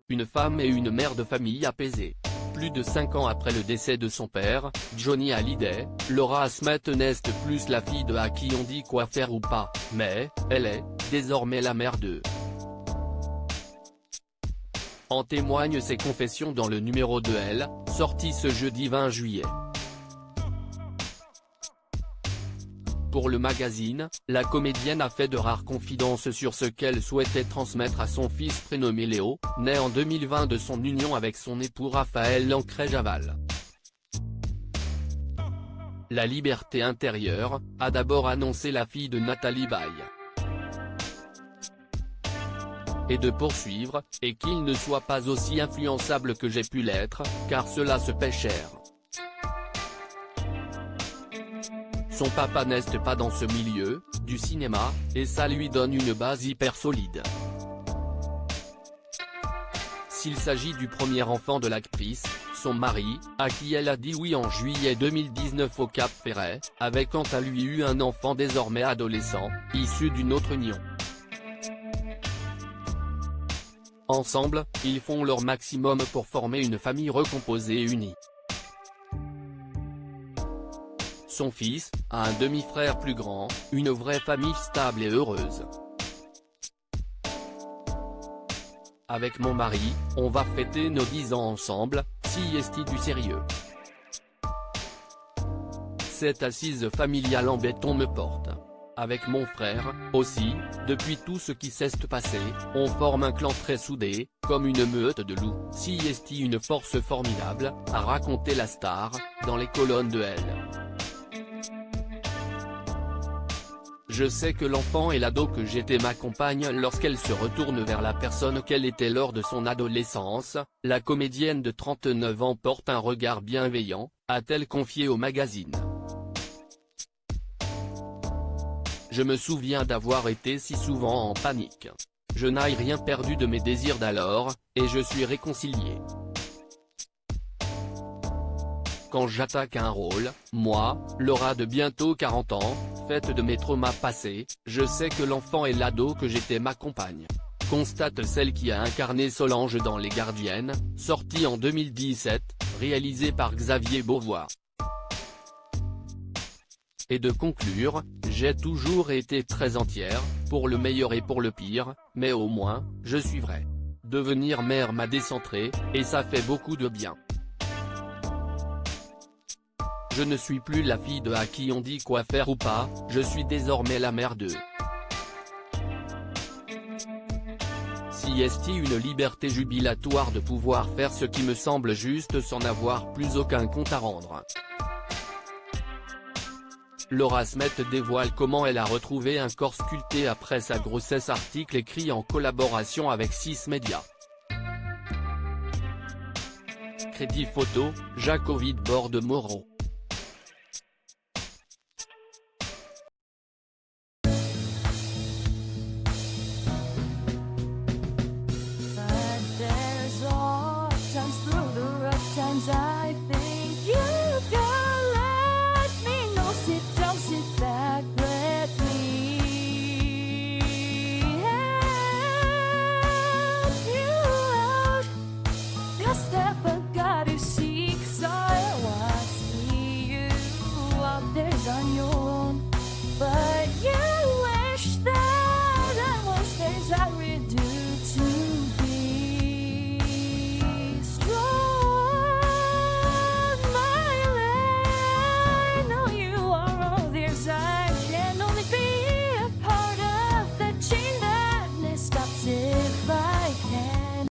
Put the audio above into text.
une femme et une mère de famille apaisée. Plus de 5 ans après le décès de son père, Johnny Hallyday, Laura Smith n'est plus la fille de à qui on dit quoi faire ou pas, mais, elle est, désormais la mère d'eux. En témoignent ses confessions dans le numéro de Elle, sorti ce jeudi 20 juillet. Pour le magazine, la comédienne a fait de rares confidences sur ce qu'elle souhaitait transmettre à son fils prénommé Léo, né en 2020 de son union avec son époux Raphaël Lancret-Javal. La Liberté intérieure a d'abord annoncé la fille de Nathalie Baye. Et de poursuivre, et qu'il ne soit pas aussi influençable que j'ai pu l'être, car cela se paie cher. Son papa n'est pas dans ce milieu, du cinéma, et ça lui donne une base hyper solide. S'il s'agit du premier enfant de l'actrice, son mari, à qui elle a dit oui en juillet 2019 au Cap Ferret, avait quant à lui eu un enfant désormais adolescent, issu d'une autre union. Ensemble, ils font leur maximum pour former une famille recomposée et unie. Son fils a un demi-frère plus grand, une vraie famille stable et heureuse. Avec mon mari, on va fêter nos 10 ans ensemble, si est du sérieux. Cette assise familiale en béton me porte. Avec mon frère, aussi, depuis tout ce qui s'est passé, on forme un clan très soudé, comme une meute de loups, si est une force formidable, a raconté la star, dans les colonnes de Elle. Je sais que l'enfant et l'ado que j'étais m'accompagnent lorsqu'elle se retourne vers la personne qu'elle était lors de son adolescence, la comédienne de 39 ans porte un regard bienveillant, a-t-elle confié au magazine. Je me souviens d'avoir été si souvent en panique. Je n'ai rien perdu de mes désirs d'alors, et je suis réconcilié. Quand j'attaque un rôle, moi, Laura de bientôt 40 ans, faite de mes traumas passés, je sais que l'enfant et l'ado que j'étais m'accompagnent. Constate celle qui a incarné Solange dans Les Gardiennes, sortie en 2017, réalisée par Xavier Beauvois. Et de conclure, j'ai toujours été très entière, pour le meilleur et pour le pire, mais au moins, je suis vraie. Devenir mère m'a décentré, et ça fait beaucoup de bien. Je ne suis plus la fille de à qui on dit quoi faire ou pas, je suis désormais la mère d'eux. Si est une liberté jubilatoire de pouvoir faire ce qui me semble juste sans avoir plus aucun compte à rendre. Laura Smith dévoile comment elle a retrouvé un corps sculpté après sa grossesse, article écrit en collaboration avec 6 médias. Crédit photo, Jacques Ovid Borde Moreau.